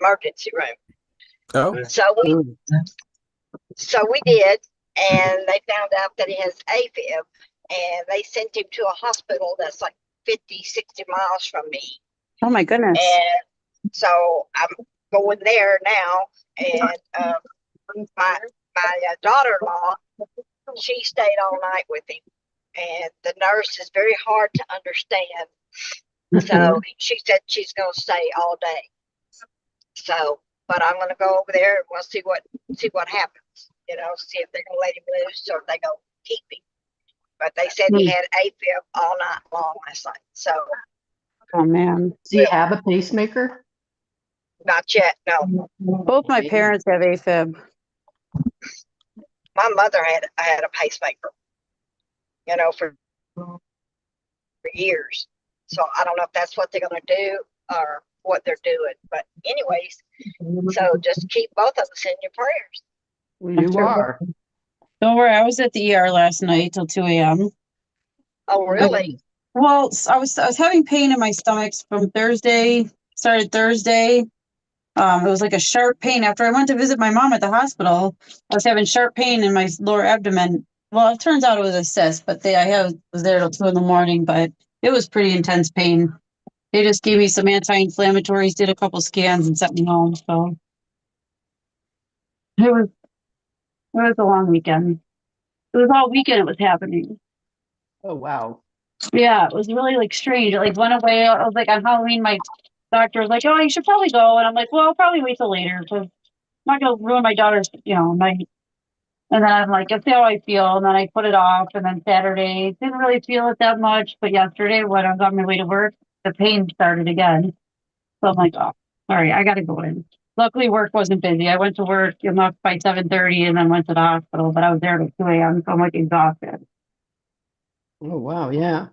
emergency room. Oh, So we did, and they found out that he has AFib, and they sent him to a hospital that's like 50, 60 miles from me. Oh my goodness. And so I'm going there now, and my daughter-in-law, she stayed all night with him, and the nurse is very hard to understand. So she said she's going to stay all day. So, but I'm going to go over there and we'll see what happens. See if they're going to let him loose or if they're going to keep him. But they said he had AFib all night long last night. So, oh man, does he have a pacemaker? Not yet. No. Both my parents have AFib. My mother had a pacemaker. For years. So I don't know if that's what they're going to do or what they're doing. But anyways, so just keep both of us in your prayers. You are. Don't worry, I was at the ER last night till 2 a.m. Oh, really? Well, I was having pain in my stomach from Thursday. Started Thursday. It was like a sharp pain after I went to visit my mom at the hospital. I was having sharp pain in my lower abdomen. Well, it turns out it was a cyst, but was there till 2 a.m. But it was pretty intense pain. They just gave me some anti-inflammatories, did a couple scans, and sent me home. So it was a long weekend. It was all weekend it was happening. Oh, wow. Yeah, it was really like strange. It like went away. I was like on Halloween, my doctor was like, "Oh, you should probably go." And I'm like, "Well, I'll probably wait till later because I'm not gonna ruin my daughter's, night." And then I'm like, "Let's see how I feel." And then I put it off. And then Saturday, didn't really feel it that much. But yesterday, when I was on my way to work, the pain started again. So I'm like, "Oh, all right, I got to go in." Luckily, work wasn't busy. I went to work, by 7:30, and then went to the hospital. But I was there till 2 a.m. So I'm like exhausted. Oh, wow. Yeah.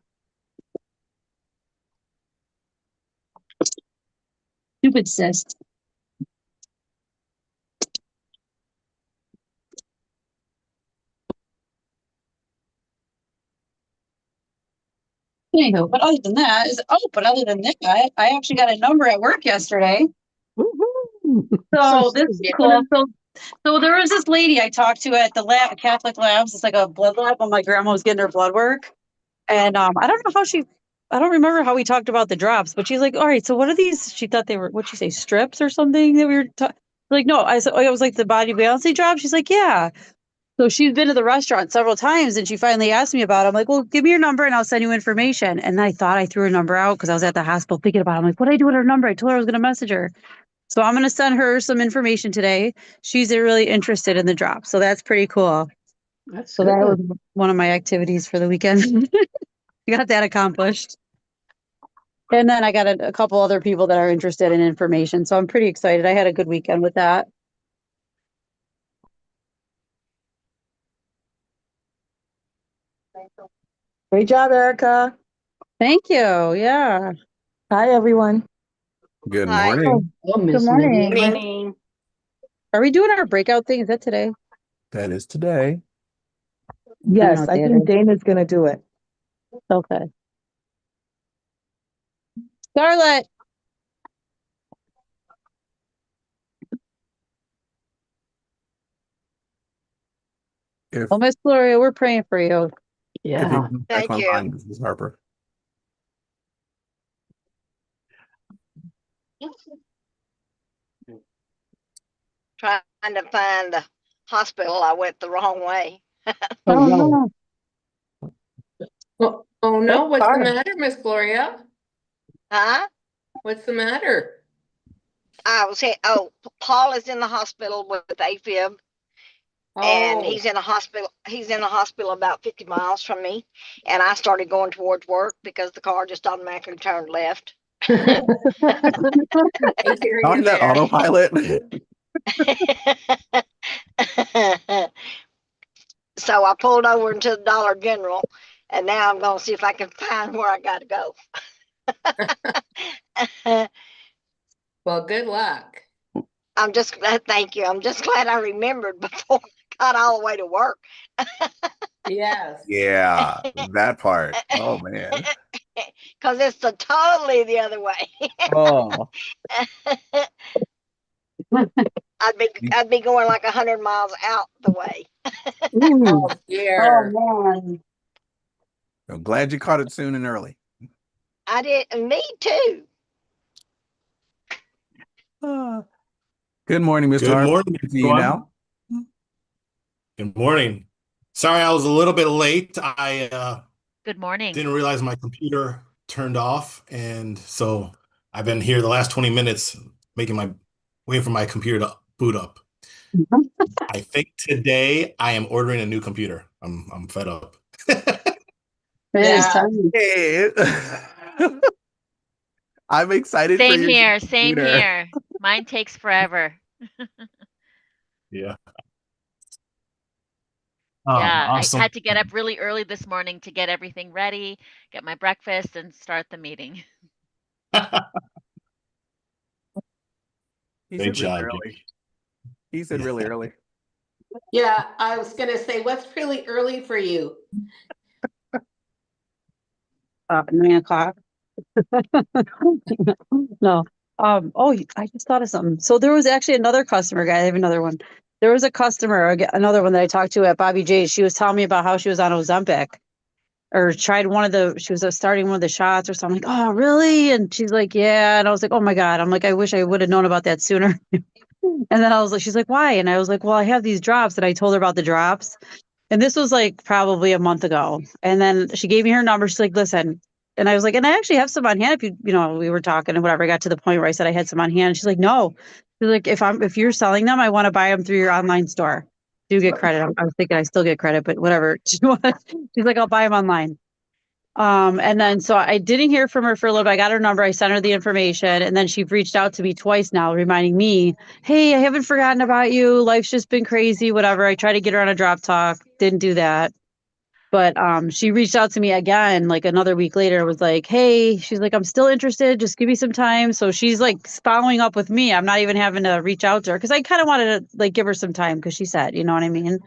Stupid cyst. Anywho, but other than that, I actually got a number at work yesterday. So this is cool. So there was this lady I talked to at the Catholic Labs. It's like a blood lab when my grandma was getting her blood work. And I don't remember how we talked about the drops, but she's like, all right, so what are these? She thought they were, what'd she say, strips or something that we were like, no, I said, oh, it was like the body balancing drops. She's like, yeah. So she's been to the restaurant several times and she finally asked me about it. I'm like, well, give me your number and I'll send you information. And I thought I threw her number out because I was at the hospital thinking about it. I'm like, what did I do with her number? I told her I was going to message her. So I'm going to send her some information today. She's really interested in the drop. So that's pretty cool. That's so good. That was one of my activities for the weekend. I got that accomplished. And then I got a couple other people that are interested in information. So I'm pretty excited. I had a good weekend with that. Great job, Erica. Thank you. Yeah. Hi, everyone. good Hi. morning. Oh, Miss Good morning. Minnie. Are we doing our breakout thing? Is that today? That is today. Yes, I Dana think is. Dana's going to do it. Okay. Scarlett. If, Well, Miss Gloria, we're praying for you. if you Yeah. come back Thank you. online, Mrs. Harper. Trying to find the hospital. I went the wrong way. Oh, no. Oh no, what's the hard. matter, Miss Gloria? Huh? What's the matter? I was saying, Paul is in the hospital with AFib, and he's in a hospital. He's in a hospital about 50 miles from me, and I started going towards work because the car just automatically turned left. I hear On you that there. autopilot. So I pulled over into the Dollar General, and now I'm going to see if I can find where I got to go. Well, good luck. I'm just glad. Thank you. I'm just glad I remembered before I got all the way to work. Yes. Yeah, that part. Oh, man. Because it's totally the other way. Oh, I'd be going like 100 miles out the way. Ooh. Oh Oh dear. man. I'm glad you caught it soon and early. I did, me too. Uh, Good morning, Mr. Good Harper. morning, To you everyone. now. Good morning. Sorry, I was a little bit late. I Good morning. didn't realize my computer turned off, and so I've been here the last 20 minutes making my way for my computer to boot up. I think today I am ordering a new computer. I'm fed up. It is Yeah. time. Hey. I'm excited for Same your here, same computer. here. Mine takes forever. Yeah. Yeah, I Awesome. had to get up really early this morning to get everything ready, get my breakfast, and start the meeting. He Great said really job, early. Jimmy. He said really early. Yeah, I was gonna say, what's really early for you? 9 o'clock. No. Oh, I just thought of something. So there was actually another customer guy. I have another one. There was a customer, another one that I talked to at Bobby J's. She was telling me about how she was on Ozempic or tried she was starting one of the shots or something. Like, oh, really? And she's like, yeah. And I was like, oh my God. I'm like, I wish I would have known about that sooner. And then I was like, she's like, why? And I was like, well, I have these drops. And I told her about the drops. And this was like probably a month ago. And then she gave me her number. She's like, listen. And I was like, and I actually have some on hand. If we were talking and whatever. I got to the point where I said I had some on hand. She's like, no. She's like, if you're selling them, I want to buy them through your online store. Do get credit. I was thinking I still get credit, but whatever. She's like, I'll buy them online. And then so I didn't hear from her for a little bit. I got her number. I sent her the information, and then she reached out to me twice now, reminding me, "Hey, I haven't forgotten about you. Life's just been crazy. Whatever." I tried to get her on a drop talk, didn't do that. But she reached out to me again, like another week later. Was like, "Hey," she's like, "I'm still interested. Just give me some time." So she's like following up with me. I'm not even having to reach out to her because I kind of wanted to like give her some time because she said, you know what I mean.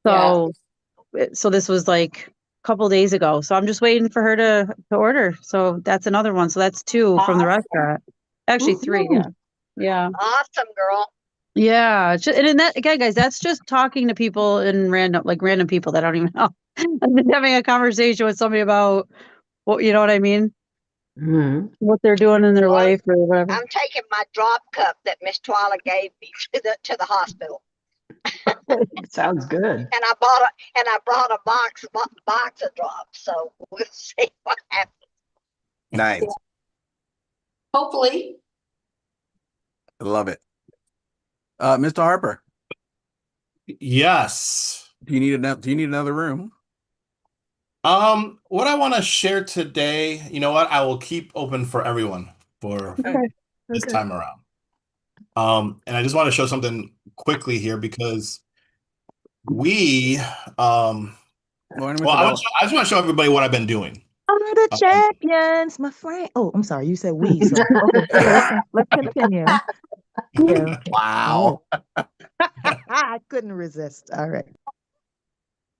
Yeah. So this was like a couple days ago. So I'm just waiting for her to order. So that's another one. So that's two from the Awesome. restaurant. Actually, three. Yeah. Yeah. Awesome, girl. Yeah. And in that again, guys, that's just talking to people in random people that I don't even know. I'm just having a conversation with somebody about what you know what I mean, Mhm. what they're doing in their Well, life or whatever. I'm taking my drop cup that Miss Twyla gave me to the hospital, Sounds good. and I brought a box of drops. So we'll see what happens. Nice. Hopefully. I love it. Mr. Harper, Yes. do you need another room? What I want to share today, you know what? I will keep open for everyone for Okay. this time around. And I just want to show something quickly here because we, Morning, well, Mr. Bell. I just want to show everybody what I've been doing. Are the champions, my friend. Oh, I'm sorry. You said we. So okay, let's continue. Yeah. Wow. I couldn't resist. All right.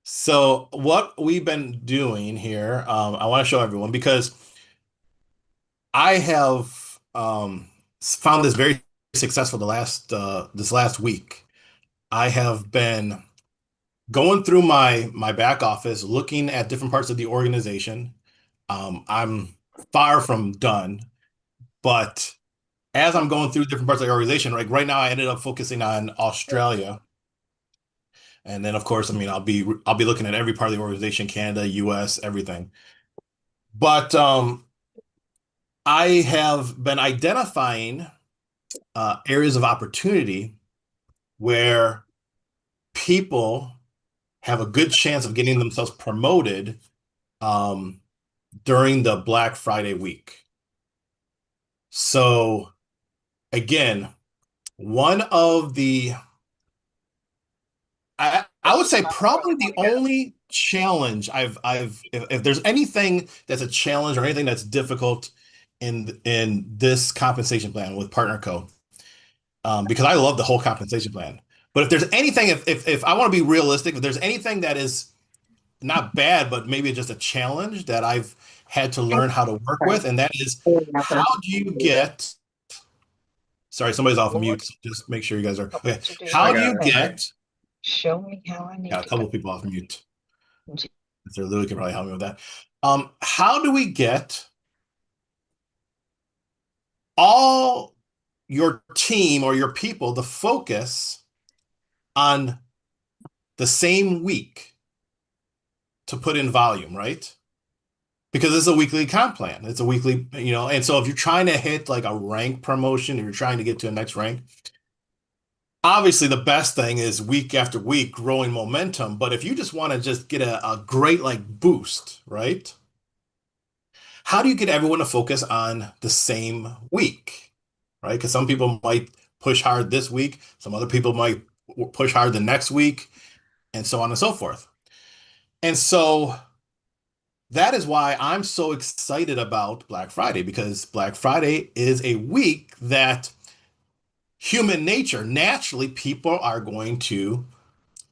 So what we've been doing here, I want to show everyone because I have found this very successful this last week. I have been going through my back office, looking at different parts of the organization. I'm far from done, but as I'm going through different parts of the organization, like right now, I ended up focusing on Australia, and then of course, I mean, I'll be looking at every part of the organization, Canada, US, everything. But I have been identifying areas of opportunity where people have a good chance of getting themselves promoted um, during the Black Friday week. So again, one of the I would say probably the only challenge if there's anything that's a challenge or anything that's difficult in this compensation plan with Partner Co. Because I love the whole compensation plan. But if there's anything, if I want to be realistic, if there's anything that is not bad, but maybe just a challenge that I've had to learn how to work with, and that is how do you get Sorry, somebody's off Lord. mute. So just make sure you guys are Help okay. me to do How do got you it. get? Show me how I need Yeah, a to couple go. of people off mute. J- So Louis could probably help me with that. How do we get all your team or your people to focus on the same week to put in volume, right? Because it's a weekly comp plan. It's a weekly, and so if you're trying to hit like a rank promotion, if you're trying to get to the next rank, obviously the best thing is week after week growing momentum. But if you just want to just get a great like boost, right? How do you get everyone to focus on the same week, right? Because some people might push hard this week, some other people might push hard the next week, and so on and so forth. And so that is why I'm so excited about Black Friday, because Black Friday is a week that human nature, naturally, people are going to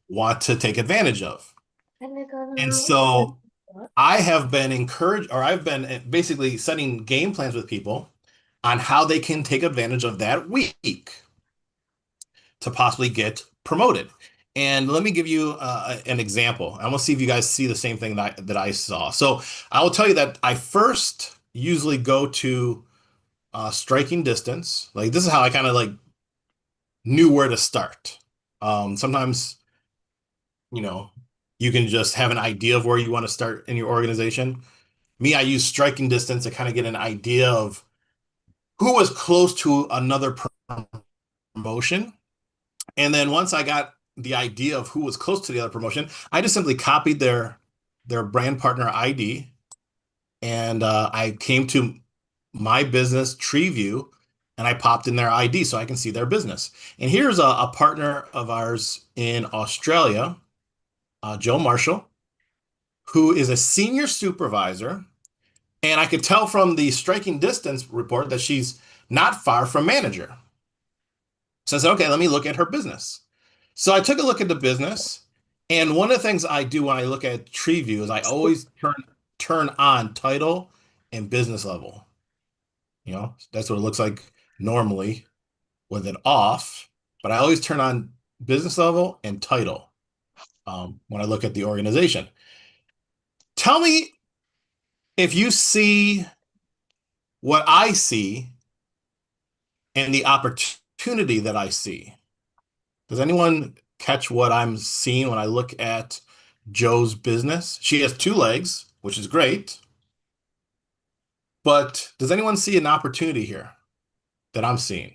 want to take advantage of. And so I have been encouraged, or I've been basically setting game plans with people on how they can take advantage of that week to possibly get promoted. And let me give you an example. I want to see if you guys see the same thing that I saw. So I will tell you that I first usually go to striking distance. Like this is how I kind of like knew where to start. Sometimes, you know, you can just have an idea of where you want to start in your organization. Me, I use striking distance to kind of get an idea of who was close to another promotion. And then once I got the idea of who was close to the other promotion, I just simply copied their brand partner ID, and I came to my business tree view, and I popped in their ID so I can see their business. And here's a partner of ours in Australia, Joe Marshall, who is a senior supervisor. And I could tell from the striking distance report that she's not far from manager. So I said, okay, let me look at her business. So I took a look at the business. And one of the things I do when I look at tree view is I always turn on title and business level. That's what it looks like normally with it off. But I always turn on business level and title when I look at the organization. Tell me if you see what I see and the opportunity that I see. Does anyone catch what I'm seeing when I look at Joe's business? She has two legs, which is great. But does anyone see an opportunity here that I'm seeing?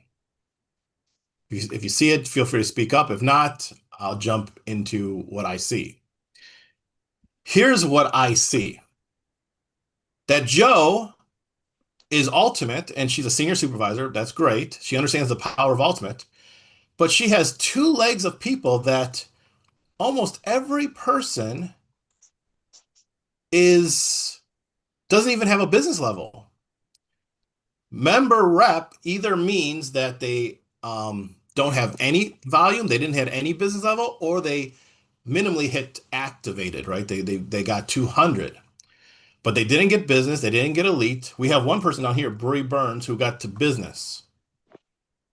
If you see it, feel free to speak up. If not, I'll jump into what I see. Here's what I see. That Joe is ultimate, and she's a senior supervisor. That's great. She understands the power of ultimate. But she has two legs of people that almost every person doesn't even have a business level. Member rep either means that they don't have any volume, they didn't hit any business level, or they minimally hit activated, right? They got 200, but they didn't get business, they didn't get elite. We have one person down here, Bree Burns, who got to business,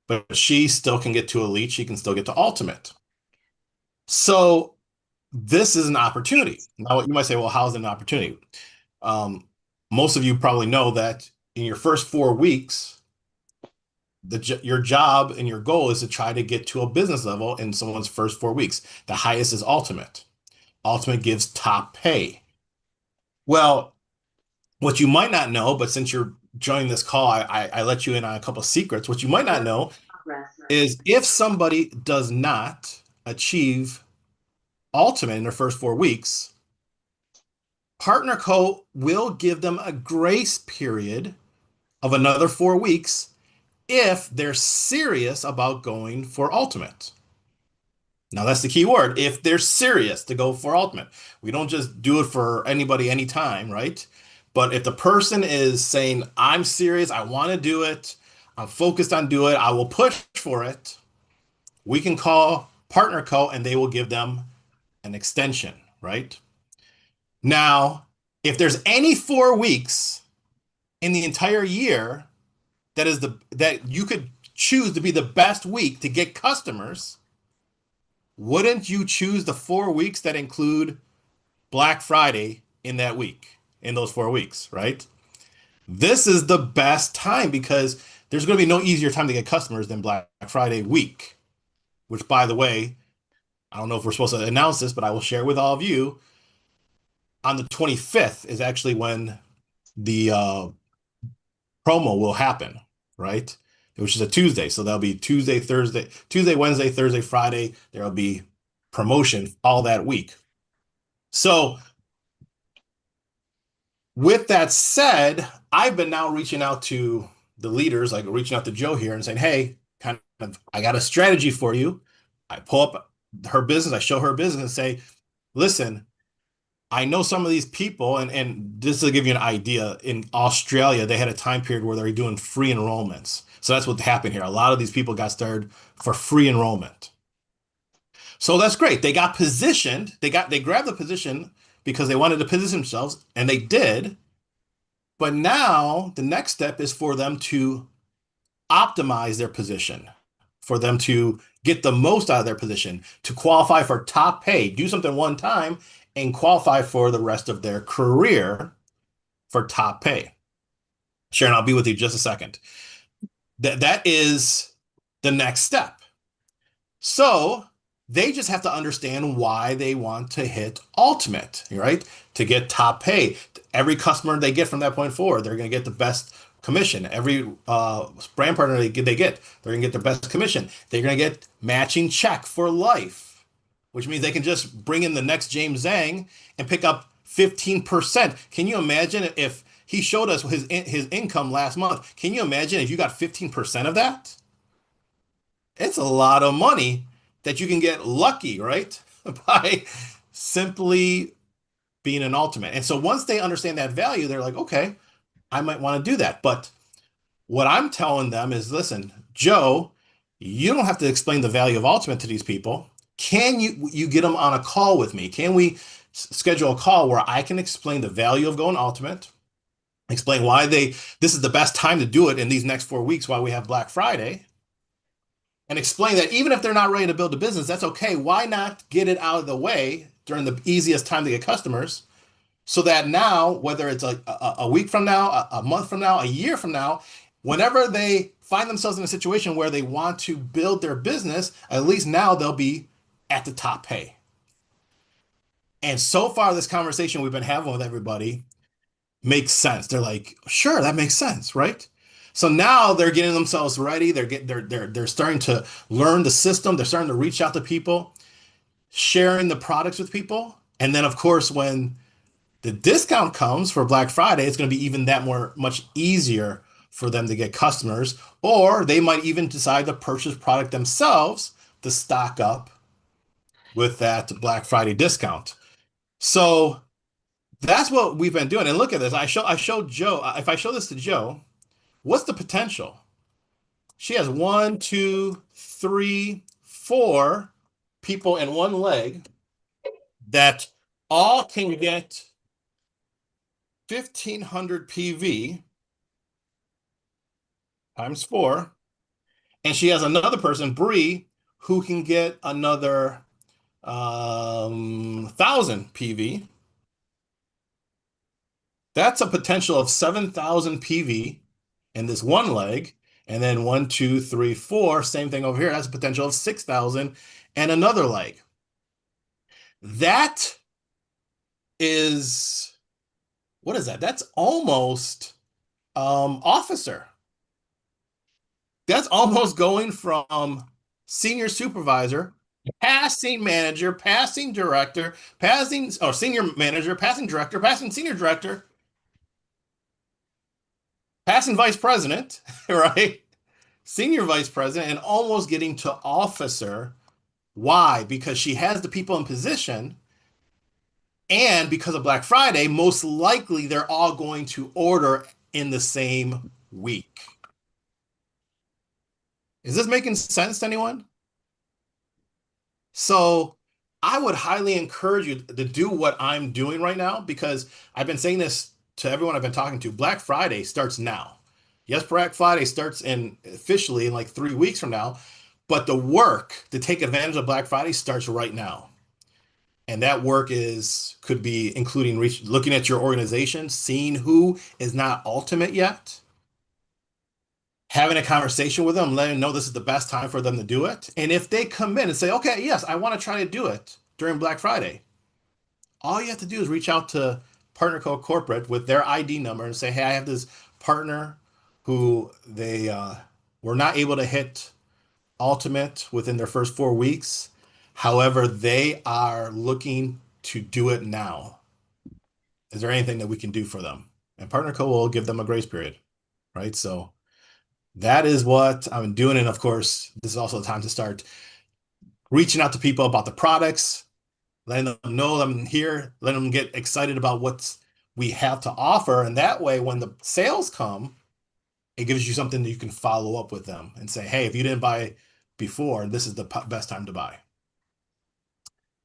but she still can get to elite, she can still get to ultimate. So this is an opportunity. Now, you might say, well, how's it an opportunity? Most of you probably know that in your first 4 weeks, your job and your goal is to try to get to a business level in someone's first 4 weeks. The highest is ultimate. Ultimate gives top pay. Well, what you might not know, but since you're joining this call, I let you in on a couple of secrets. What you might not know is if somebody does not achieve ultimate in their first 4 weeks, Partner Co. will give them a grace period of another 4 weeks if they're serious about going for ultimate. Now that's the key word, if they're serious to go for ultimate. We don't just do it for anybody anytime, right? But if the person is saying, I'm serious, I want to do it, I'm focused on doing it, I will push for it, we can call Partner Co. and they will give them an extension, right? Now, if there's any 4 weeks in the entire year that you could choose to be the best week to get customers, wouldn't you choose the 4 weeks that include Black Friday in that week, in those 4 weeks, right? This is the best time because there's going to be no easier time to get customers than Black Friday week, which, by the way, I don't know if we're supposed to announce this, but I will share with all of you. On the 25th is actually when the promo will happen, right? Which is a Tuesday. So there'll be Tuesday, Wednesday, Thursday, Friday. There'll be promotion all that week. So with that said, I've been now reaching out to the leaders, like reaching out to Joe here and saying, hey, kind of, I got a strategy for you. I pull up her business, I show her business and say, listen, I know some of these people, and just to give you an idea, in Australia, they had a time period where they were doing free enrollments. So that's what happened here. A lot of these people got started for free enrollment. So that's great. They got positioned. They grabbed the position because they wanted to position themselves, and they did. But now the next step is for them to optimize their position, for them to get the most out of their position, to qualify for top pay, do something one time, and qualify for the rest of their career for top pay. Sharon, I'll be with you just a second. That is the next step. So they just have to understand why they want to hit ultimate, right? To get top pay. Every customer they get from that point forward, they're going to get the best commission. Every brand partner they get, they're going to get the best commission. They're going to get matching check for life, which means they can just bring in the next James Zhang and pick up 15%. Can you imagine if he showed us his income last month? Can you imagine if you got 15% of that? It's a lot of money that you can get lucky, right? By simply being an ultimate. And so once they understand that value, they're like, okay, I might want to do that. But what I'm telling them is, listen, Joe, you don't have to explain the value of ultimate to these people. Can you get them on a call with me? Can we schedule a call where I can explain the value of going ultimate, explain why this is the best time to do it in these next 4 weeks while we have Black Friday, and explain that even if they're not ready to build a business, that's okay. Why not get it out of the way during the easiest time to get customers, so that now, whether it's a week from now, a month from now, a year from now, whenever they find themselves in a situation where they want to build their business, at least now they'll be at the top pay. And so far, this conversation we've been having with everybody makes sense. They're like, sure, that makes sense, right? So now they're getting themselves ready. They're starting to learn the system. They're starting to reach out to people, sharing the products with people. And then, of course, when the discount comes for Black Friday, it's going to be even much easier for them to get customers, or they might even decide to purchase product themselves to stock up with that Black Friday discount. So that's what we've been doing. And look at this. I showed Joe. If I show this to Joe, what's the potential? She has 1, 2, 3, 4 people in one leg that all can get 1,500 PV times 4. And she has another person, Bree, who can get another 1,000 PV. That's a potential of 7,000 PV in this one leg. And then 1, 2, 3, 4, same thing over here. That's a potential of 6,000 and another leg. That is, what is that? That's almost officer. That's almost going from senior supervisor, passing manager, passing director, senior manager, passing director, passing senior director, passing vice president, right? Senior vice president, and almost getting to officer. Why? Because she has the people in position, and because of Black Friday, most likely they're all going to order in the same week. Is this making sense to anyone? So I would highly encourage you to do what I'm doing right now, because I've been saying this to everyone I've been talking to. Black Friday starts now. Yes, Black Friday starts officially in like 3 weeks from now, but the work to take advantage of Black Friday starts right now. And that work could be including looking at your organization, seeing who is not ultimate yet, having a conversation with them, letting them know this is the best time for them to do it. And if they come in and say, okay, yes, I want to try to do it during Black Friday, all you have to do is reach out to Partner Code Corporate with their ID number and say, hey, I have this partner who they were not able to hit ultimate within their first 4 weeks. However, they are looking to do it now. Is there anything that we can do for them? And Partner Code will give them a grace period, right? So that is what I'm doing. And of course, this is also the time to start reaching out to people about the products, letting them know I'm here, letting them get excited about what we have to offer. And that way, when the sales come, it gives you something that you can follow up with them and say, hey, if you didn't buy before, this is the best time to buy.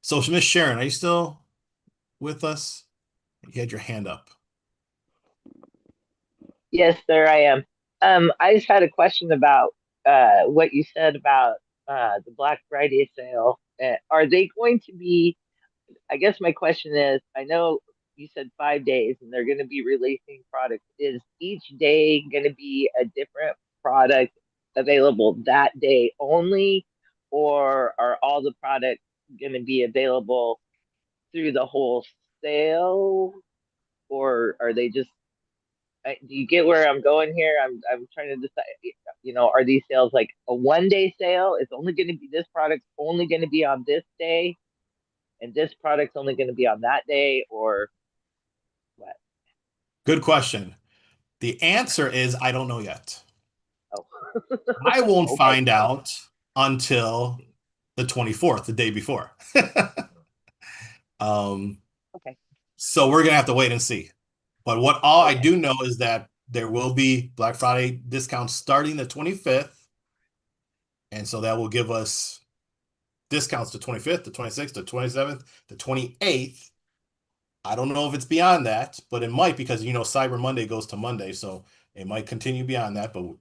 So, Miss Sharon, are you still with us? You had your hand up. Yes, sir, I am. I just had a question about what you said about the Black Friday sale. Are they going to be, I guess my question is, I know you said 5 days and they're going to be releasing products. Is each day going to be a different product available that day only, or are all the products going to be available through the whole sale, or are they just do you get where I'm going here? I'm trying to decide. Are these sales like a 1 day sale? It's only going to be this product's only going to be on this day, and this product's only going to be on that day, or what? Good question. The answer is I don't know yet. Oh, I won't okay, find out until the 24th, the day before. um, okay, so we're gonna have to wait and see. But all I okay, do know is that there will be Black Friday discounts starting the 25th. And so that will give us discounts the 25th, the 26th, the 27th, the 28th. I don't know if it's beyond that, but it might because Cyber Monday goes to Monday, so it might continue beyond that, but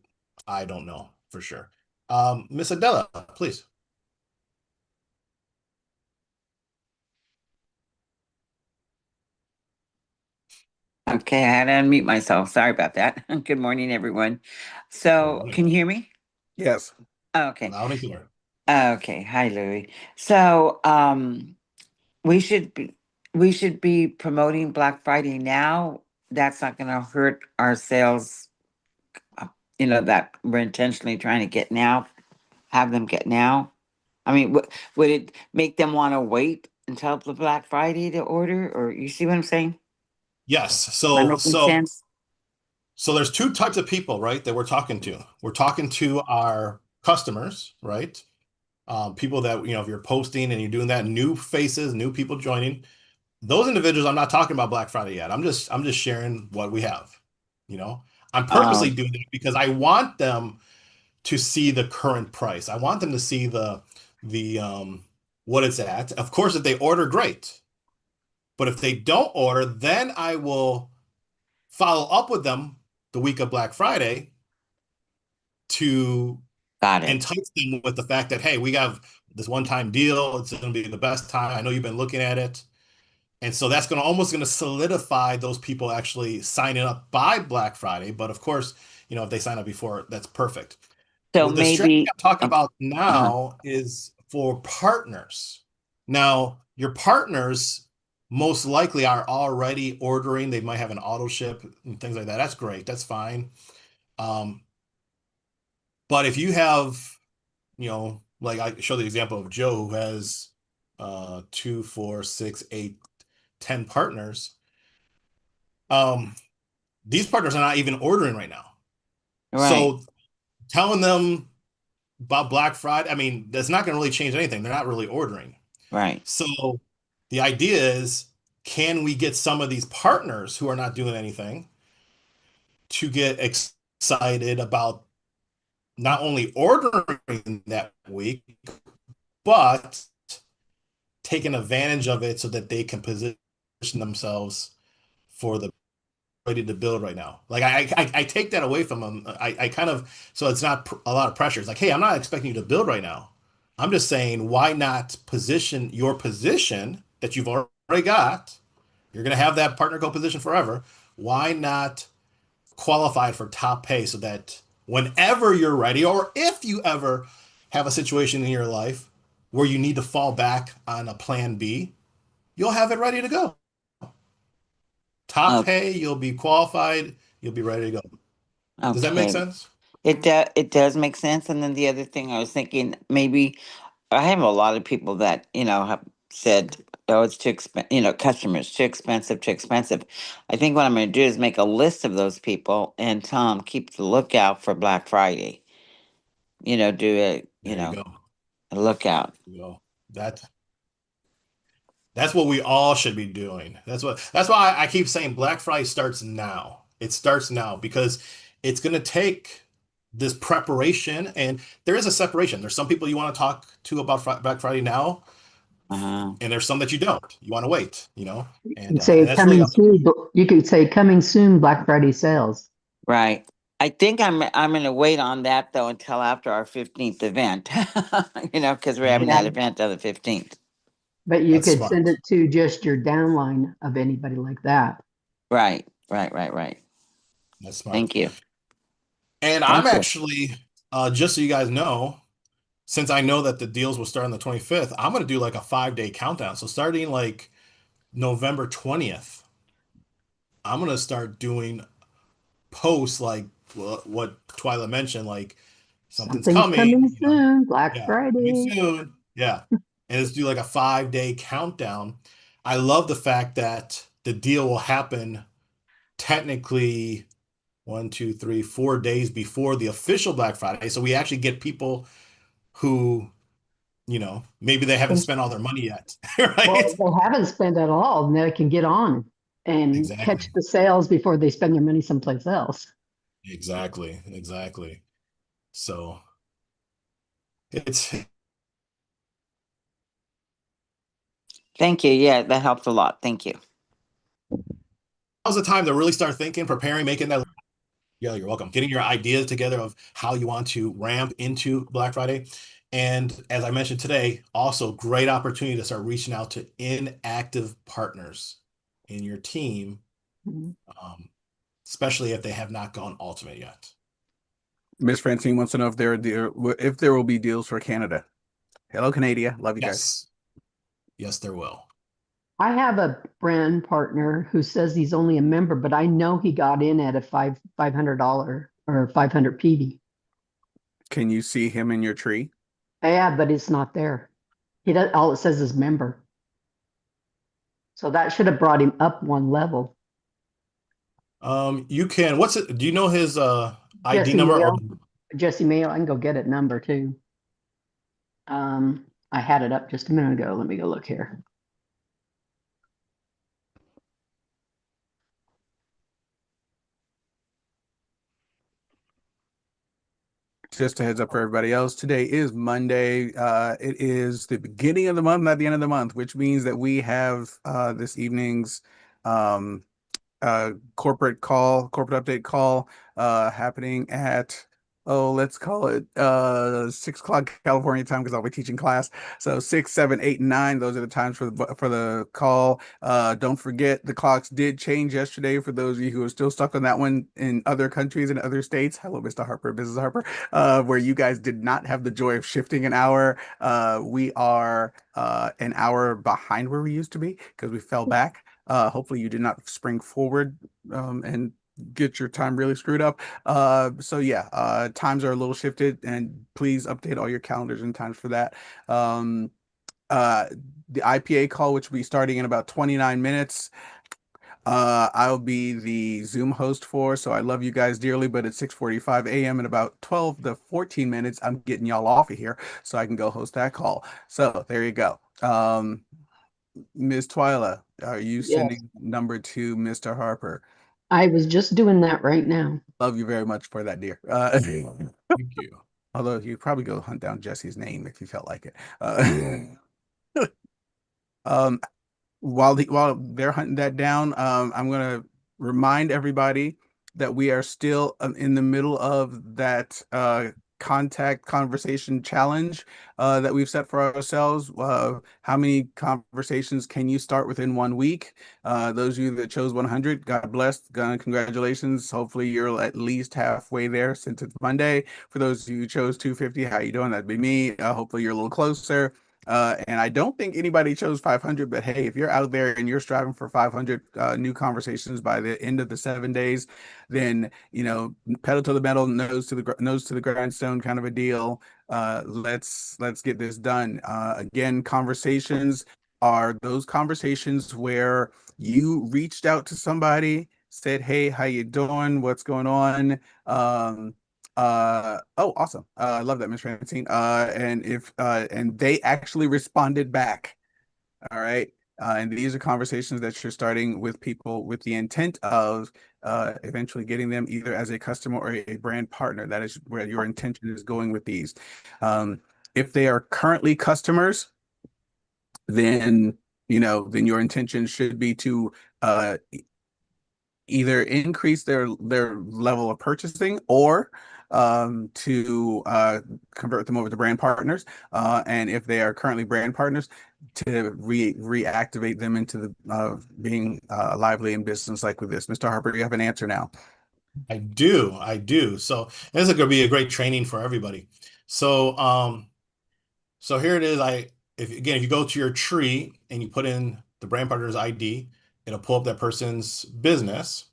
I don't know for sure. Miss Adela, please. Okay, I had to unmute myself. Sorry about that. Good morning, everyone. So, can you hear me? Yes. Okay. Loud and clear. Okay. Hi, Louie. So, we should be promoting Black Friday now. That's not going to hurt our sales. That we're intentionally trying to get now. Have them get now. I mean, would it make them want to wait until the Black Friday to order, or you see what I'm saying? Yes. Am I So making so sense? so there's two types of people, right, that we're talking to. We're talking to our customers, right? People that, if you're posting and you're doing that, new faces, new people joining, those individuals, I'm not talking about Black Friday yet. I'm just sharing what we have. You know, I'm purposely Um, doing it because I want them to see the current price. I want them to see the what it's at. Of course, if they order, great. But if they don't order, then I will follow up with them the week of Black Friday to got it. entice them with the fact that, hey, we have this one-time deal. It's going to be the best time. I know you've been looking at it. And so that's almost going to solidify those people actually signing up by Black Friday. But of course, if they sign up before, that's perfect. So Well, the strategy maybe. I'm talking Okay. about Uh-huh. now is for partners. Now, your partners most likely are already ordering. They might have an auto ship and things like that. That's great. That's fine. Um, but if you have, like I show the example of Joe who has 2, 4, 6, 8, 10 partners. These partners are not even ordering right now. Right. So telling them about Black Friday, I mean, that's not going to really change anything. They're not really ordering. Right. So the idea is, can we get some of these partners who are not doing anything to get excited about not only ordering that week, but taking advantage of it so that they can position themselves for the ready to build right now. Like I take that away from them. I kind of, so it's not a lot of pressure. It's like, hey, I'm not expecting you to build right now. I'm just saying, why not position your position that you've already got? You're going to have that partner co-position forever. Why not qualify for top pay so that whenever you're ready, or if you ever have a situation in your life where you need to fall back on a plan B, you'll have it ready to go. Top Oh, pay, you'll be qualified, you'll be ready to go. Does that make okay. sense? It does make sense. And then the other thing I was thinking, maybe I have a lot of people that, have said, oh, it's too expensive, customers, too expensive, too expensive. I think what I'm going to do is make a list of those people and tell them, keep the lookout for Black Friday. Do a, There you go. a lookout. There you go. That's what we all should be doing. That's why I keep saying Black Friday starts now. It starts now because it's going to take this preparation, and there is a separation. There's some people you want to talk to about Black Friday now, Uh-huh. and there's some that you don't. You want to wait, And and say that's really coming up to soon. you. You could say coming soon Black Friday sales. Right. I think I'm going to wait on that though until after our 15th event, because we're having Mhm. that event on the 15th. But you That's could send smart. it to just your downline of anybody like that. Right, right. That's smart. Thank you. And I'm Thank you. actually, just so you guys know, since I know that the deals will start on the 25th, I'm going to do like a 5-day countdown. So starting like November 20th, I'm going to start doing posts like what Twyla mentioned, like something's Something's coming coming, soon, Black yeah, coming Friday. soon. Yeah. And let's do like a 5-day countdown. I love the fact that the deal will happen technically 1, 2, 3, 4 days before the official Black Friday. So we actually get people who, maybe they haven't And, spent all their money yet, well, right? they haven't spent at all, and they can get on and catch Exactly. the sales before they spend their money someplace else. Exactly. So it's Thank you. Yeah, that helps a lot. Thank you. now's the time to really start thinking, preparing, making that. Yeah, you're welcome. Getting your ideas together of how you want to ramp into Black Friday. And as I mentioned today, also great opportunity to start reaching out to inactive partners in your team, Mhm. um, especially if they have not gone ultimate yet. Miss Francine wants to know if there will be deals for Canada. Hello, Canada. Love you guys. Yes, there will. I have a brand partner who says he's only a member, but I know he got in at a $500 or 500 PV. Can you see him in your tree? Yeah, but it's not there. He does all it says is member. So that should have brought him up one level. You can, do you know his ID Jesse number or Mayo. Jesse Mayo, I can go get it number too. I had it up just a minute ago. Let me go look here. Just a heads up for everybody else. Today is Monday. It is the beginning of the month, not the end of the month, which means that we have this evening's um, corporate update call happening at let's call it 6 o'clock California time because I'll be teaching class. So 6, 7, 8, and 9, those are the times for the call. Don't forget the clocks did change yesterday for those of you who are still stuck on that one in other countries and other states. Hello, Mr. Harper, Mrs. Harper, where you guys did not have the joy of shifting an hour. We are an hour behind where we used to be because we fell back. Hopefully you did not spring forward and get your time really screwed up. So yeah, times are a little shifted, and please update all your calendars and times for that. Um, the IPA call, which will be starting in about 29 minutes. I'll be the Zoom host for, so I love you guys dearly, but at 6:45 a.m. in about 12 to 14 minutes, I'm getting y'all off of here so I can go host that call. So there you go. Ms. Twyla, are you Yes. sending number to Mr. Harper? I was just doing that right now. Love you very much for that, dear. Thank you. Although you'd probably go hunt down Jesse's name if you felt like it. Um, while they're hunting that down, I'm gonna remind everybody that we are still in the middle of that contact conversation challenge that we've set for ourselves. How many conversations can you start within 1 week? Those of you that chose 100, God bless, congratulations. Hopefully you're at least halfway there since it's Monday. For those of you who chose 250, how you doing? That'd be me. Hopefully you're a little closer. And I don't think anybody chose 500, but hey, if you're out there and you're striving for 500 new conversations by the end of the 7 days, then pedal to the metal, nose to the grindstone, kind of a deal. Let's get this done. Again, conversations are those conversations where you reached out to somebody, said, "Hey, how you doing? What's going on?" Oh, awesome. I love that, Miss Francine. And they actually responded back. All right. And these are conversations that you're starting with people with the intent of eventually getting them either as a customer or a brand partner. That is where your intention is going with these. If they are currently customers, then then your intention should be to either increase their level of purchasing or to convert them over to brand partners. And if they are currently brand partners, to reactivate them into being lively in business like with this. Mr. Harper, you have an answer now. I do. So this is going to be a great training for everybody. So here it is. If you go to your tree and you put in the brand partner's ID, it'll pull up that person's business.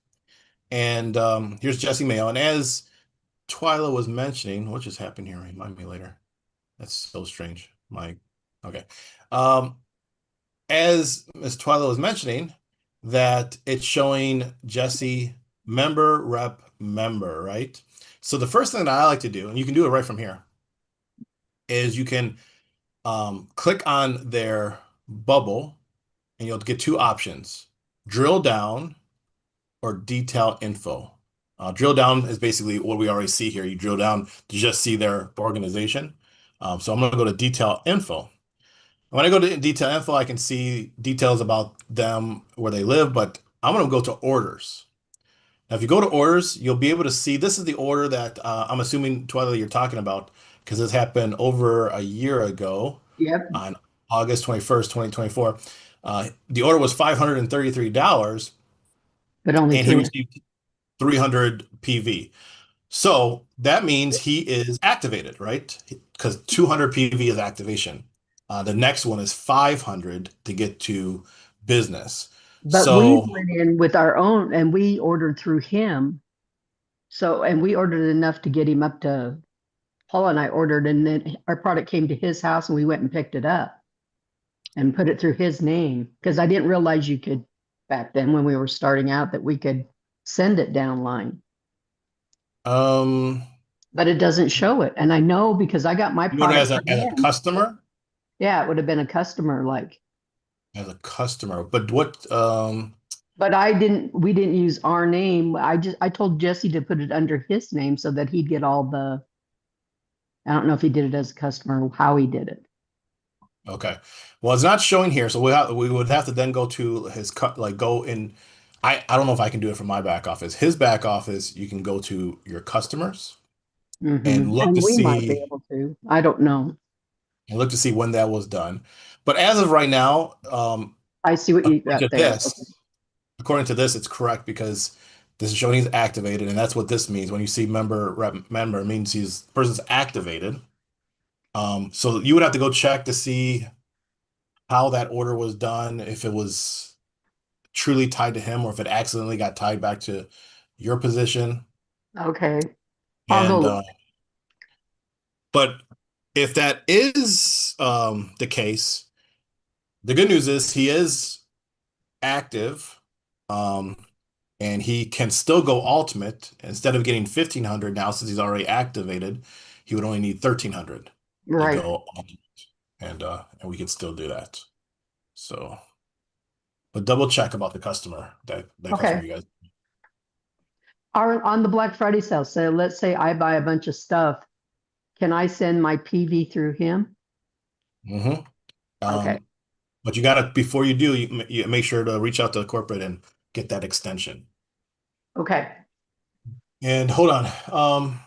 And here's Jesse Mayo. And as Twyla was mentioning, what just happened here? Remind me later. That's so strange. Okay. As Ms. Twyla was mentioning, that it's showing Jesse member, rep, member, right? So the first thing that I like to do, and you can do it right from here, is you can click on their bubble and you'll get two options: drill down or detail info. Drill down is basically what we already see here. You drill down to just see their organization. So I'm going to go to detail info. When I go to detail info, I can see details about them, where they live, but I'm going to go to orders. Now, if you go to orders, you'll be able to see this is the order that I'm assuming, Twilight, you're talking about, because this happened over a year ago Yep. on August 21st, 2024. The order was $533, But only and he 300. received 300 PV. So that means he is activated, right? Because 200 PV is activation. The next one is 500 to get to business. But we So, went in with our own and we ordered through him. So, and we ordered enough to get him up to, Paul and I ordered, and then our product came to his house and we went and picked it up and put it through his name. Because I didn't realize you could, back then when we were starting out, that we could send it downline. But it doesn't show it. And I know because I got my you want it product as from a him. customer? Yeah, it would have been a customer like. As a customer, but what? But we didn't use our name. I told Jesse to put it under his name so that he'd get all the, I don't know if he did it as a customer or how he did it. Okay. Well, it's not showing here, so we would have to then go to his cut, like go in. I don't know if I can do it from my back office. His back office, you can go to your customers and look to And we might be see able to. I don't know. when that was done. But as of right now, I see what you according got to there. this, according to this, it's correct because this is showing he's activated, and that's what this means. When you see member rep member, it means person's activated. So you would have to go check to see how that order was done, if it was truly tied to him or if it accidentally got tied back to your position. Okay. I'll And go. but if that is the case, the good news is he is active, and he can still go ultimate. Instead of getting 1,500 now, since he's already activated, he would only need 1,300 to Right. go ultimate, and we can still do that. So, but double check about the customer customer Okay. you guys. On the Black Friday sale, so let's say I buy a bunch of stuff. Can I send my PV through him? Mm-hmm. Okay. But you gotta, before you do, you make sure to reach out to corporate and get that extension. Okay. And hold on.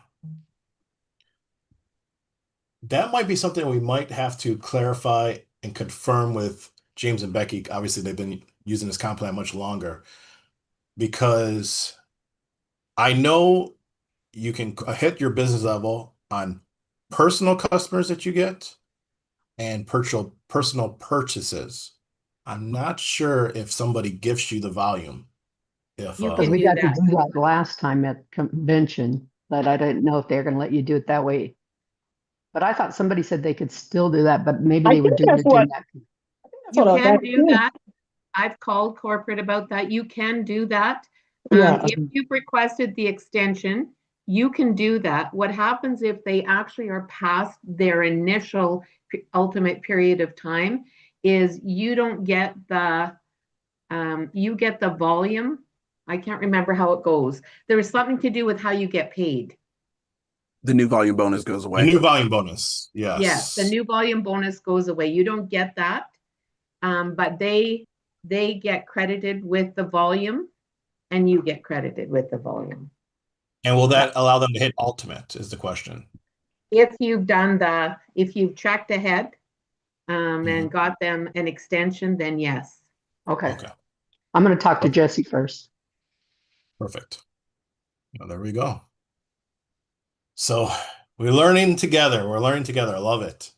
That might be something we might have to clarify and confirm with James and Becky. Obviously, they've been using this comp plan much longer because I know you can hit your business level on personal customers that you get and personal purchases. I'm not sure if somebody gives you the volume. If You Because can we do got to that. do that last time at convention, but I didn't know if they're going to let you do it that way. But I thought somebody said they could still do that, but maybe I they would think do that's it in what that. that's You what can that's do that. I've called corporate about that. You can do that. Yeah. If you've requested the extension, you can do that. What happens if they actually are past their initial ultimate period of time is you don't get you get the volume. I can't remember how it goes. There is something to do with how you get paid. The new volume bonus goes the away. new volume bonus, Yes, the yes. new volume bonus goes away. You don't get that, but they get credited with the volume, and you get credited with the volume. And will that allow them to hit ultimate is the question. If you've checked ahead and got them an extension, then yes. Okay. Okay, I'm going to talk to Jesse first. perfect. Well, there we go. So we're learning together. We're learning together. I love it.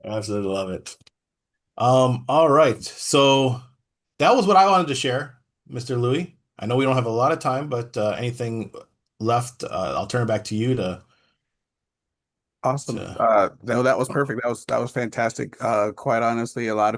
Absolutely love it. All right. So that was what I wanted to share, Mr. Louis. I know we don't have a lot of time, but anything left, I'll turn it back to you to Awesome. No, that was perfect. That was fantastic. Quite honestly, a lot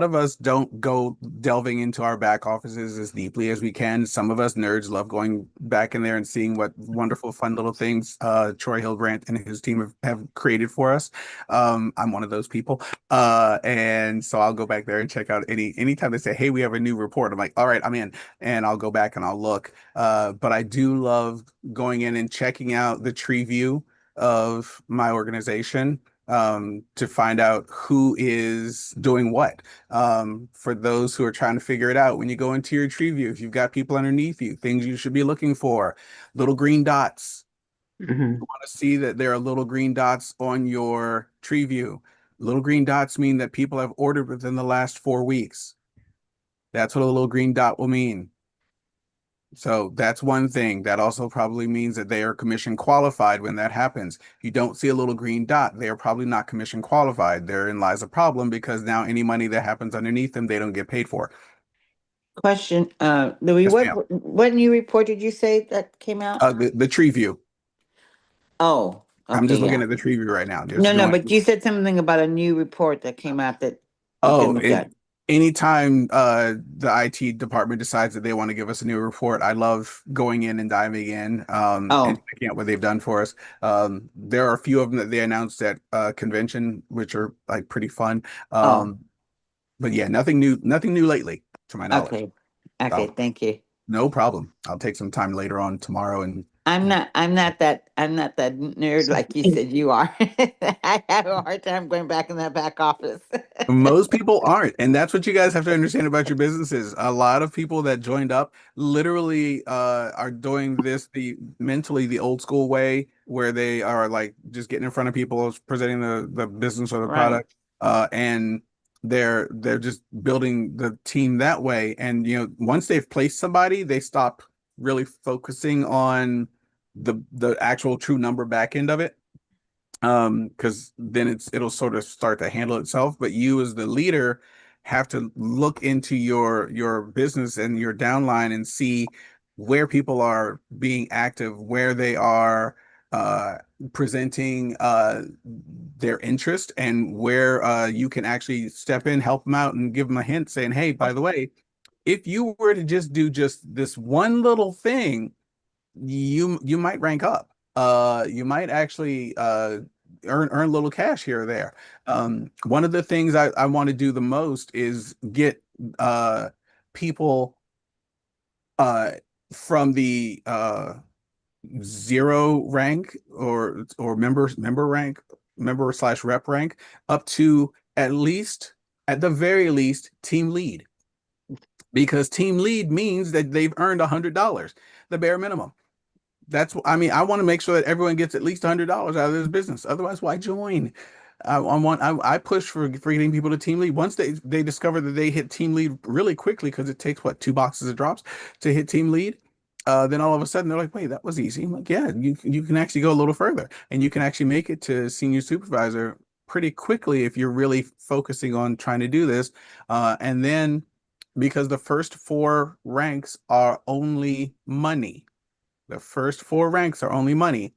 of us don't go delving into our back offices as deeply as we can. Some of us nerds love going back in there and seeing what wonderful, fun little things Troy Hildebrandt and his team have created for us. I'm one of those people. And so I'll go back there and check out anytime they say, hey, we have a new report. I'm like, all right, I'm in, and I'll go back and I'll look. But I do love going in and checking out the tree view of my organization to find out who is doing what. For those who are trying to figure it out, when you go into your tree view, if you've got people underneath you, things you should be looking for, little green dots. You want to see that there are little green dots on your tree view. Little green dots mean that people have ordered within the last 4 weeks. That's what a little green dot will mean. So that's one thing. That also probably means that they are commission qualified when that happens. If you don't see a little green dot, they are probably not commission qualified. Therein lies a problem because now any money that happens underneath them, they don't get paid for. Question, Louis, Yes, ma'am. what new report did you say that came out? The tree view. Oh, I'm okay, just looking yeah. at the tree view right now. Just No, going. but you said something about a new report that came out that you Oh, can look at. anytime the IT department decides that they want to give us a new report, I love going in and diving in and checking out what they've done for us. There are a few of them that they announced at convention, which are like pretty fun. But yeah, nothing new lately, to my knowledge. Okay. Okay, thank you. No problem. I'll take some time later on tomorrow and I'm not that nerd like you said you are. I have a hard time going back in that back office. most people aren't, and that's what you guys have to understand about your businesses. A lot of people that joined up literally are doing this mentally the old school way, where they are like just getting in front of people, presenting the business or the Right. product, and they're just building the team that way. And once they've placed somebody, they stop really focusing on the actual true number back end of it, because then it'll sort of start to handle itself. But you as the leader have to look into your business and your downline and see where people are being active, where they are presenting their interest, and where you can actually step in, help them out, and give them a hint saying, hey, by the way, if you were to just do just this one little thing, you might rank up. You might actually earn a little cash here or there. One of the things I want to do the most is get people from the zero rank or member rank, member/rep rank, up to at the very least team lead. because team lead means that they've earned $100, the bare minimum. I mean, I want to make sure that everyone gets at least $100 out of this business. Otherwise, why join? I push for getting people to team lead. Once they discover that they hit team lead really quickly, because it takes what, 2 boxes of drops to hit team lead. Then all of a sudden they're like, wait, that was easy. I'm like, yeah, you can actually go a little further, and you can actually make it to senior supervisor pretty quickly if you're really focusing on trying to do this. And then because the first 4 ranks are only money. The first 4 ranks are only money.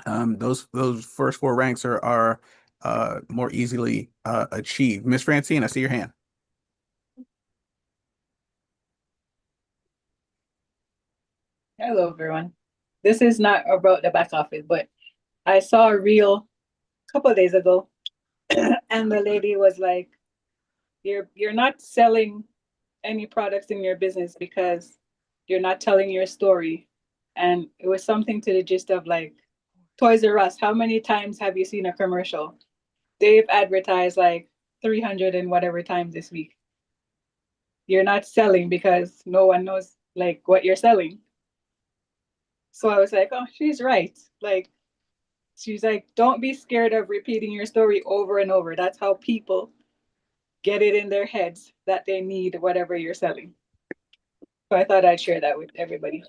Those first 4 ranks are more easily achieved. Miss Francine, I see your hand. Hello, everyone. This is not about the back office, but I saw a reel a couple of days ago, and the lady was like, "You're not selling any products in your business because you're not telling your story." And it was something to the gist of like, Toys R Us, how many times have you seen a commercial? They've advertised like 300 and whatever times this week. You're not selling because no one knows like what you're selling. So I was like, oh, she's right. Like, she's like, don't be scared of repeating your story over and over. That's how people get it in their heads that they need whatever you're selling. So I thought I'd share that with everybody.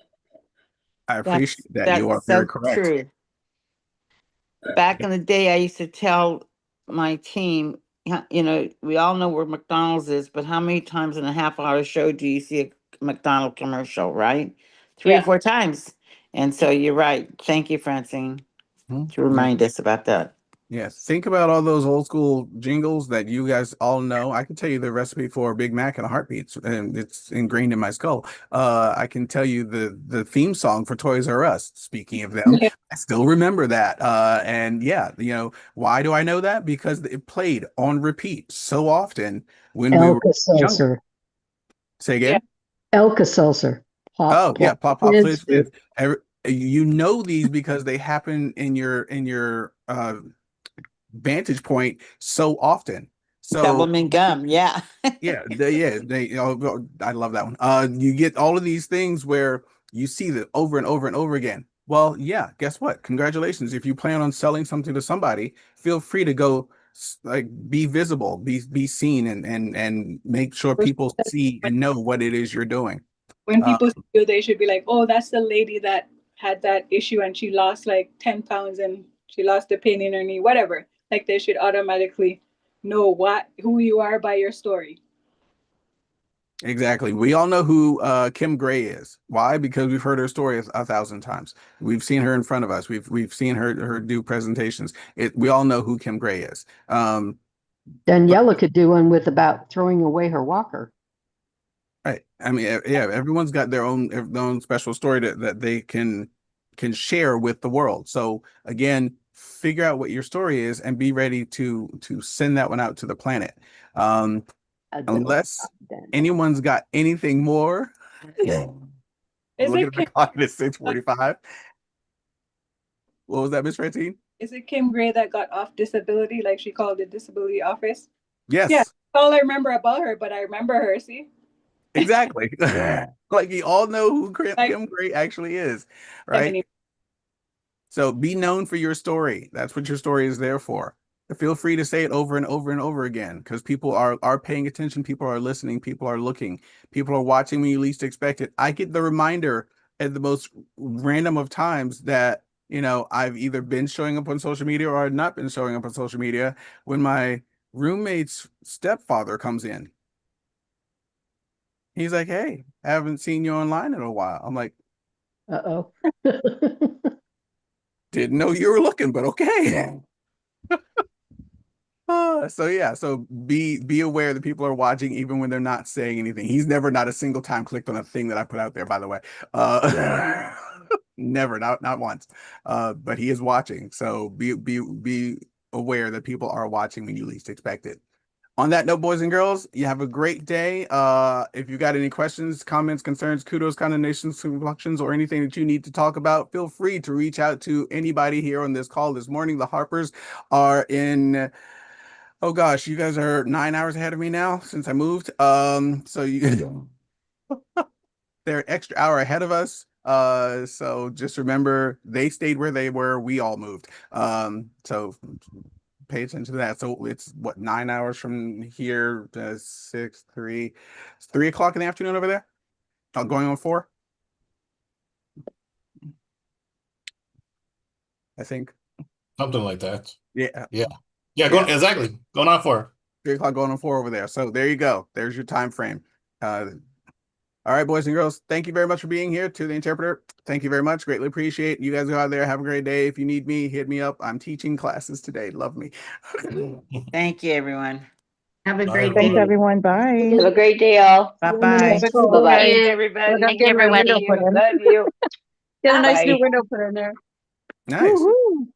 I appreciate that. You are That's very so correct. true. Back in the day, I used to tell my team, you know, we all know where McDonald's is, but how many times in a half-hour show do you see a McDonald's commercial, right? 3 or Yeah. 4 times. And so you're right. Thank you, Francine, to remind us about that. Yes. Think about all those old school jingles that you guys all know. I can tell you the recipe for a Big Mac in a heartbeat, and it's ingrained in my skull. I can tell you the theme song for Toys R Us. Speaking of them, Yeah. I still remember that. And yeah, you know, why do I know that? Because it played on repeat so often when we were younger. Alka-Seltzer. Say again? Alka-Seltzer. Oh yeah, pop pop Fizz. fizz fizz. You know these because they happen in your vantage point so often. So Government gum, yeah. yeah, I love that one. You get all of these things where you see that over and over and over again. Well, yeah, guess what? Congratulations. If you plan on selling something to somebody, feel free to go like be visible, be seen, and make sure people see and know what it is you're doing. When Uh, people see you, they should be like, oh, that's the lady that had that issue and she lost like 10 pounds and she lost a pain in her knee, whatever. Like they should automatically know who you are by your story. Exactly. We all know who Kim Gray is. Why? Because we've heard her story 1,000 times. We've seen her in front of us. We've seen her do presentations. We all know who Kim Gray is. Daniela could do one with about throwing away her walker. Right. I mean, yeah, everyone's got their own special story that they can share with the world. So again, figure out what your story is and be ready to send that one out to the planet. Unless anyone's got anything more. Look at the clock, it's 6:45. What was that, Miss Francine? Is it Kim Gray that got off disability, like she called the disability office? Yes. Yeah, all I remember about her, but I remember her, see? Exactly. Like you all know who Kim Gray actually is, right? So be known for your story. That's what your story is there for. Feel free to say it over and over and over again because people are paying attention, people are listening, people are looking, people are watching when you least expect it. I get the reminder at the most random of times that, you know, I've either been showing up on social media or I've not been showing up on social media when my roommate's stepfather comes in. He's like, hey, I haven't seen you online in a while. I'm like, uh-oh. Didn't know you were looking, but okay. So yeah, so be aware that people are watching even when they're not saying anything. He's never not a single time clicked on a thing that I put out there, by the way. Never, not once. But he is watching. So be aware that people are watching when you least expect it. On that note, boys and girls, you have a great day. If you got any questions, comments, concerns, kudos, condemnations, conclusions, or anything that you need to talk about, feel free to reach out to anybody here on this call this morning. The Harpers are in Oh gosh, you guys are 9 hours ahead of me now since I moved. So you they're an extra hour ahead of us. So just remember they stayed where they were. We all moved. So pay attention to that. So it's what, 9 hours from here to 3. It's 3 o'clock in the afternoon over there. Going on 4. I think. Something like that. Yeah. Yeah. Yeah. Exactly. Going on 4. 3 o'clock going on 4 over there. So there you go. There's your time frame. All right, boys and girls, thank you very much for being here. To the interpreter, thank you very much. Greatly appreciate you guys. Go out there. Have a great day. If you need me, hit me up. I'm teaching classes today. Love me. Thank you, everyone. Have a Bye, great Thanks, day. everyone. Bye. Have a great day, all. Bye-bye. Have a great day, Bye-bye. guys. Everybody. Thank you, Get my everybody. window put in. Love you. Get a nice Bye. new window put in there. Nice. Woo-hoo.